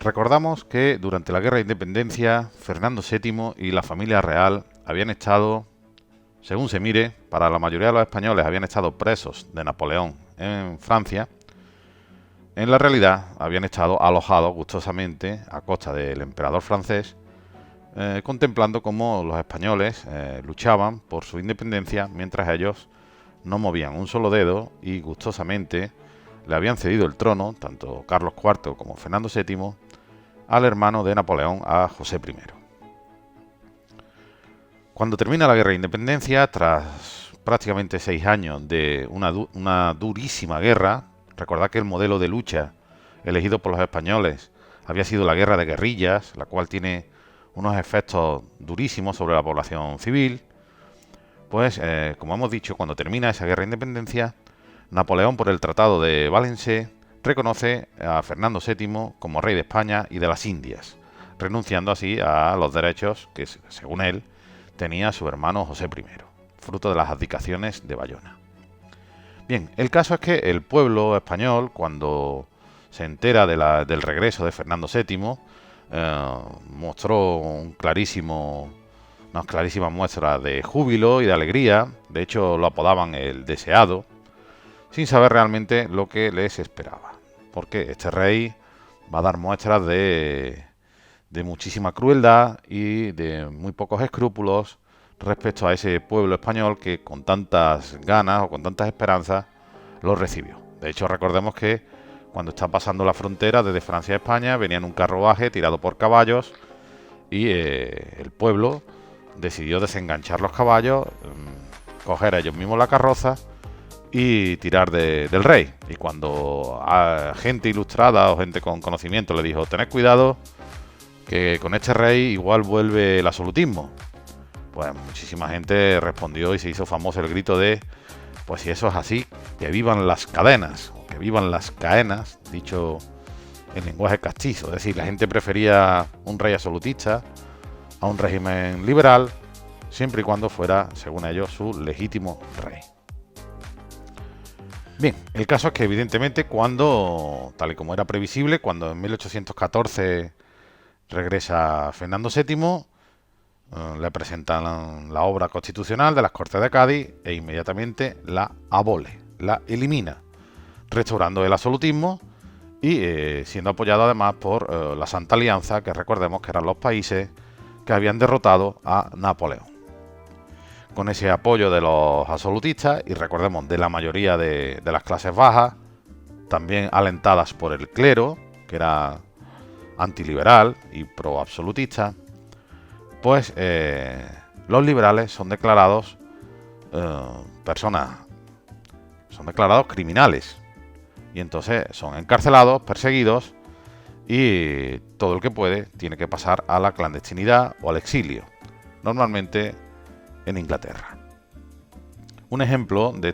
Recordamos que durante la Guerra de Independencia, Fernando VII y la familia real habían estado, según se mire, para la mayoría de los españoles habían estado presos de Napoleón en Francia. En la realidad habían estado alojados gustosamente a costa del emperador francés, contemplando cómo los españoles luchaban por su independencia mientras ellos no movían un solo dedo y gustosamente le habían cedido el trono, tanto Carlos IV como Fernando VII, al hermano de Napoleón, a José I. Cuando termina la Guerra de Independencia, tras prácticamente 6 años de una durísima guerra, recordad que el modelo de lucha elegido por los españoles había sido la guerra de guerrillas, la cual tiene unos efectos durísimos sobre la población civil. Pues, como hemos dicho, cuando termina esa guerra de independencia, Napoleón, por el Tratado de Valencé, reconoce a Fernando VII como rey de España y de las Indias, renunciando así a los derechos que, según él, tenía su hermano José I, fruto de las abdicaciones de Bayona. Bien, el caso es que el pueblo español, cuando se entera del regreso de Fernando VII, mostró unas clarísimas muestras de júbilo y de alegría. De hecho, lo apodaban el deseado, sin saber realmente lo que les esperaba, porque este rey va a dar muestras de muchísima crueldad y de muy pocos escrúpulos respecto a ese pueblo español que con tantas ganas o con tantas esperanzas lo recibió. De hecho, recordemos que cuando está pasando la frontera desde Francia a España, venía en un carruaje tirado por caballos y el pueblo decidió desenganchar los caballos, coger a ellos mismos la carroza y tirar del rey. Y cuando a gente ilustrada o gente con conocimiento le dijo: tened cuidado, que con este rey igual vuelve el absolutismo, pues muchísima gente respondió y se hizo famoso el grito de: pues si eso es así, que vivan las cadenas, que vivan las caenas, dicho en lenguaje castizo. Es decir, la gente prefería un rey absolutista a un régimen liberal, siempre y cuando fuera, según ellos, su legítimo rey. Bien, el caso es que evidentemente cuando, tal y como era previsible, cuando en 1814 regresa Fernando VII, le presentan la obra constitucional de las Cortes de Cádiz e inmediatamente la abole, la elimina, restaurando el absolutismo y siendo apoyado además por la Santa Alianza, que recordemos que eran los países que habían derrotado a Napoleón. Con ese apoyo de los absolutistas y recordemos de la mayoría de las clases bajas, también alentadas por el clero, que era antiliberal y pro-absolutista, pues los liberales son declarados son declarados criminales y entonces son encarcelados, perseguidos y todo el que puede tiene que pasar a la clandestinidad o al exilio, normalmente en Inglaterra. Un ejemplo de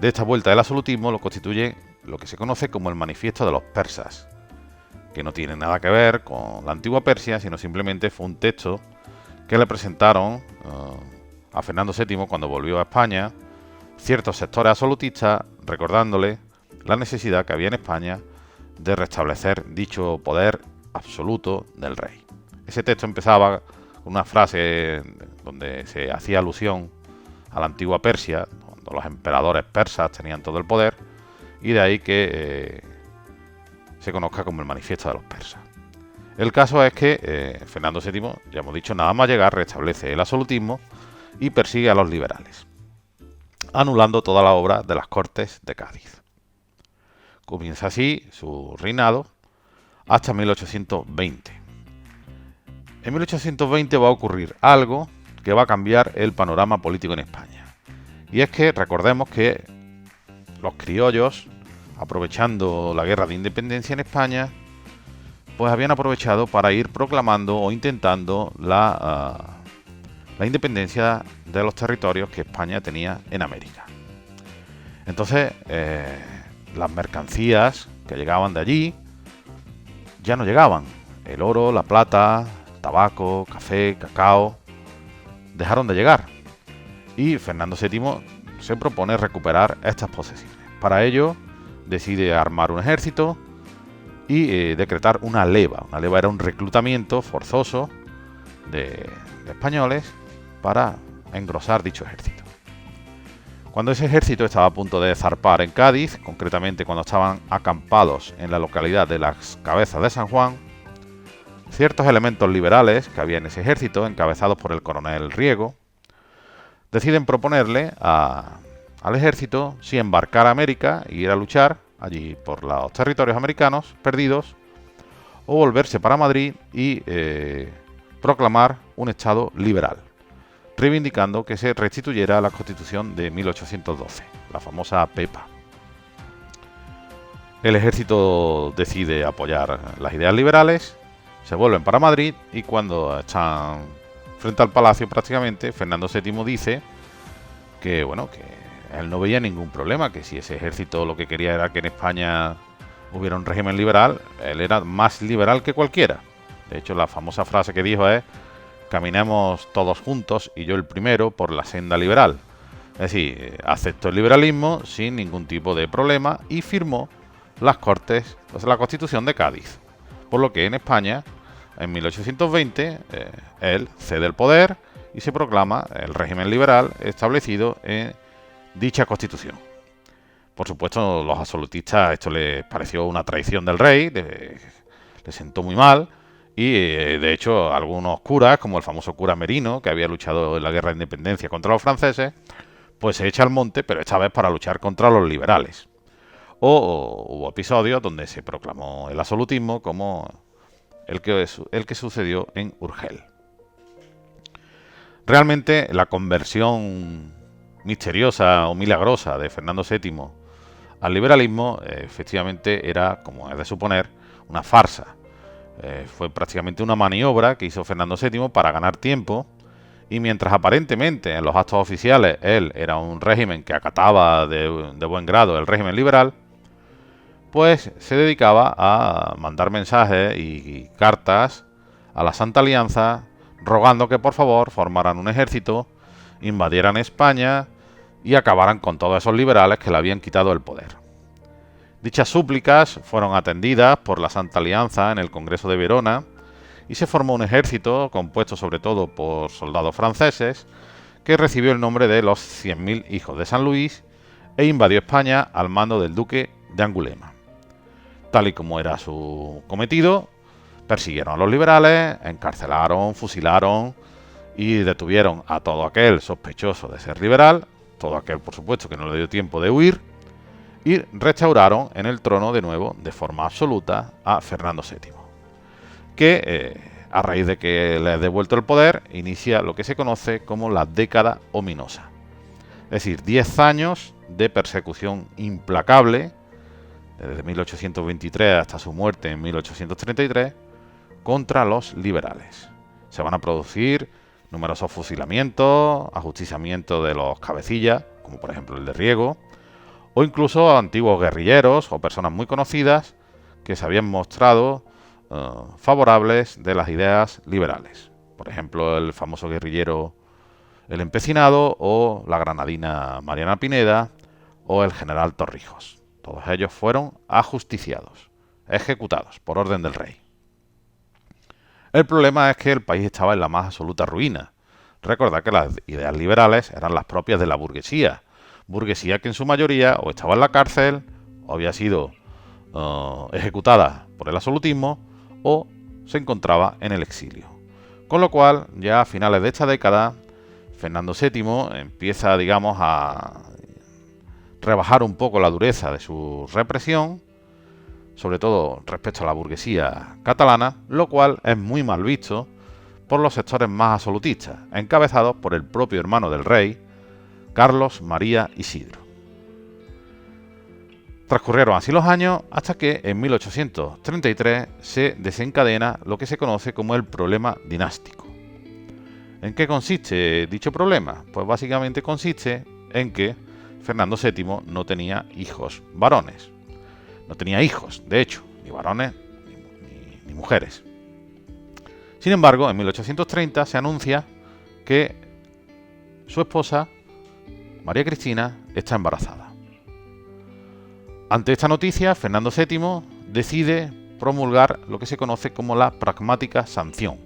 esta vuelta del absolutismo lo constituye lo que se conoce como el Manifiesto de los Persas, que no tiene nada que ver con la antigua Persia, sino simplemente fue un texto que le presentaron a Fernando VII cuando volvió a España ciertos sectores absolutistas, recordándole la necesidad que había en España de restablecer dicho poder absoluto del rey. Ese texto empezaba con una frase donde se hacía alusión a la antigua Persia, cuando los emperadores persas tenían todo el poder, y de ahí que se conozca como el Manifiesto de los Persas. El caso es que Fernando VII, ya hemos dicho, nada más llegar, restablece el absolutismo y persigue a los liberales, anulando toda la obra de las Cortes de Cádiz. Comienza así su reinado hasta 1820. En 1820 va a ocurrir algo que va a cambiar el panorama político en España. Y es que recordemos que los criollos, aprovechando la guerra de independencia en España, pues habían aprovechado para ir proclamando o intentando la independencia de los territorios que España tenía en América. Entonces, las mercancías que llegaban de allí ya no llegaban. El oro, la plata, tabaco, café, cacao, dejaron de llegar. Y Fernando VII se propone recuperar estas posesiones. Para ello, decide armar un ejército y decretar una leva. Una leva era un reclutamiento forzoso de españoles para engrosar dicho ejército. Cuando ese ejército estaba a punto de zarpar en Cádiz, concretamente cuando estaban acampados en la localidad de Las Cabezas de San Juan, ciertos elementos liberales que había en ese ejército, encabezados por el coronel Riego, deciden proponerle al ejército si embarcar a América y ir a luchar allí por los territorios americanos perdidos, o volverse para Madrid y proclamar un Estado liberal, reivindicando que se restituyera la Constitución de 1812, la famosa PEPA. El ejército decide apoyar las ideas liberales, se vuelven para Madrid y cuando están frente al palacio prácticamente, Fernando VII dice que, bueno, que él no veía ningún problema, que si ese ejército lo que quería era que en España hubiera un régimen liberal, él era más liberal que cualquiera. De hecho, la famosa frase que dijo es: caminemos todos juntos y yo el primero por la senda liberal. Es decir, aceptó el liberalismo sin ningún tipo de problema y firmó las Cortes, la Constitución de Cádiz. Por lo que en España, en 1820, él cede el poder y se proclama el régimen liberal establecido en dicha Constitución. Por supuesto, los absolutistas esto les pareció una traición del rey, le sentó muy mal. Y de hecho algunos curas, como el famoso cura Merino, que había luchado en la guerra de independencia contra los franceses, pues se echa al monte, pero esta vez para luchar contra los liberales. O hubo episodios donde se proclamó el absolutismo, como el que sucedió en Urgel. Realmente la conversión misteriosa o milagrosa de Fernando VII al liberalismo efectivamente era, como es de suponer, una farsa. Fue prácticamente una maniobra que hizo Fernando VII para ganar tiempo, y mientras aparentemente en los actos oficiales él era un régimen que acataba de buen grado el régimen liberal, pues se dedicaba a mandar mensajes y cartas a la Santa Alianza rogando que por favor formaran un ejército, invadieran España y acabaran con todos esos liberales que le habían quitado el poder. Dichas súplicas fueron atendidas por la Santa Alianza en el Congreso de Verona y se formó un ejército compuesto sobre todo por soldados franceses que recibió el nombre de los 100.000 hijos de San Luis e invadió España al mando del duque de Angulema. Tal y como era su cometido, persiguieron a los liberales, encarcelaron, fusilaron y detuvieron a todo aquel sospechoso de ser liberal, todo aquel por supuesto que no le dio tiempo de huir, y restauraron en el trono de nuevo, de forma absoluta, a Fernando VII, que a raíz de que le ha devuelto el poder, inicia lo que se conoce como la década ominosa. Es decir, 10 años de persecución implacable, desde 1823 hasta su muerte en 1833, contra los liberales. Se van a producir numerosos fusilamientos, ajusticiamientos de los cabecillas, como por ejemplo el de Riego, o incluso antiguos guerrilleros o personas muy conocidas que se habían mostrado favorables de las ideas liberales. Por ejemplo, el famoso guerrillero El Empecinado, o la granadina Mariana Pineda, o el general Torrijos. Todos ellos fueron ajusticiados, ejecutados por orden del rey. El problema es que el país estaba en la más absoluta ruina. Recordad que las ideas liberales eran las propias de la burguesía que en su mayoría o estaba en la cárcel, o había sido ejecutada por el absolutismo, o se encontraba en el exilio. Con lo cual, ya a finales de esta década, Fernando VII empieza, digamos, a rebajar un poco la dureza de su represión, sobre todo respecto a la burguesía catalana, lo cual es muy mal visto por los sectores más absolutistas, encabezados por el propio hermano del rey, Carlos María Isidro. Transcurrieron así los años hasta que en 1833 se desencadena lo que se conoce como el problema dinástico. ¿En qué consiste dicho problema? Pues básicamente consiste en que Fernando VII no tenía hijos varones. No tenía hijos, de hecho, ni varones ni mujeres. Sin embargo, en 1830 se anuncia que su esposa, María Cristina, está embarazada. Ante esta noticia, Fernando VII decide promulgar lo que se conoce como la pragmática sanción.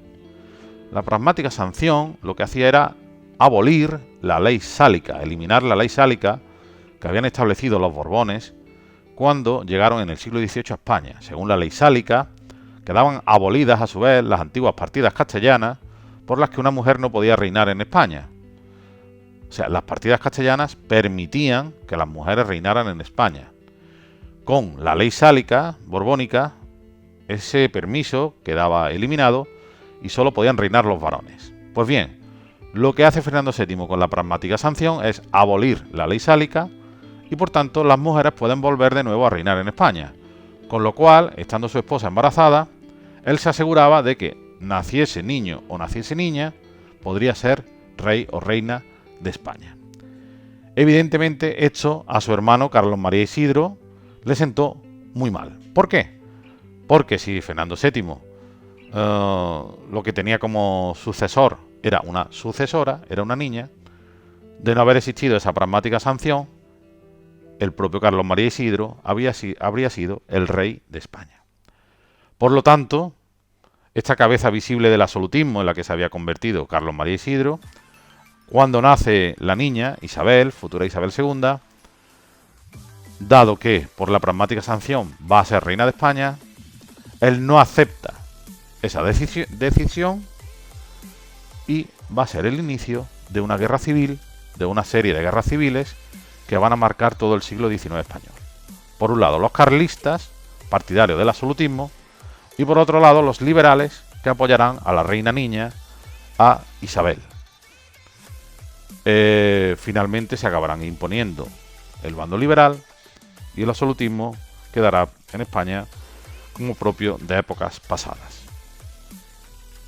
La pragmática sanción lo que hacía era abolir la ley sálica, eliminar la ley sálica que habían establecido los Borbones cuando llegaron en el siglo XVIII a España. Según la ley sálica, quedaban abolidas a su vez las antiguas partidas castellanas por las que una mujer no podía reinar en España. O sea, las partidas castellanas permitían que las mujeres reinaran en España. Con la ley sálica borbónica, ese permiso quedaba eliminado y solo podían reinar los varones. Pues bien, lo que hace Fernando VII con la pragmática sanción es abolir la ley sálica y por tanto las mujeres pueden volver de nuevo a reinar en España. Con lo cual, estando su esposa embarazada, él se aseguraba de que naciese niño o naciese niña, podría ser rey o reina de España. Evidentemente, esto a su hermano Carlos María Isidro le sentó muy mal. ¿Por qué? Porque si Fernando VII lo que tenía como sucesor era una sucesora, era una niña, de no haber existido esa pragmática sanción, el propio Carlos María Isidro habría sido el rey de España. Por lo tanto, esta cabeza visible del absolutismo en la que se había convertido Carlos María Isidro, cuando nace la niña, Isabel, futura Isabel II, dado que por la pragmática sanción va a ser reina de España, él no acepta esa decisión y va a ser el inicio de una guerra civil, de una serie de guerras civiles que van a marcar todo el siglo XIX español. Por un lado, los carlistas, partidarios del absolutismo, y por otro lado, los liberales, que apoyarán a la reina niña, a Isabel. Finalmente se acabarán imponiendo el bando liberal y el absolutismo quedará en España como propio de épocas pasadas.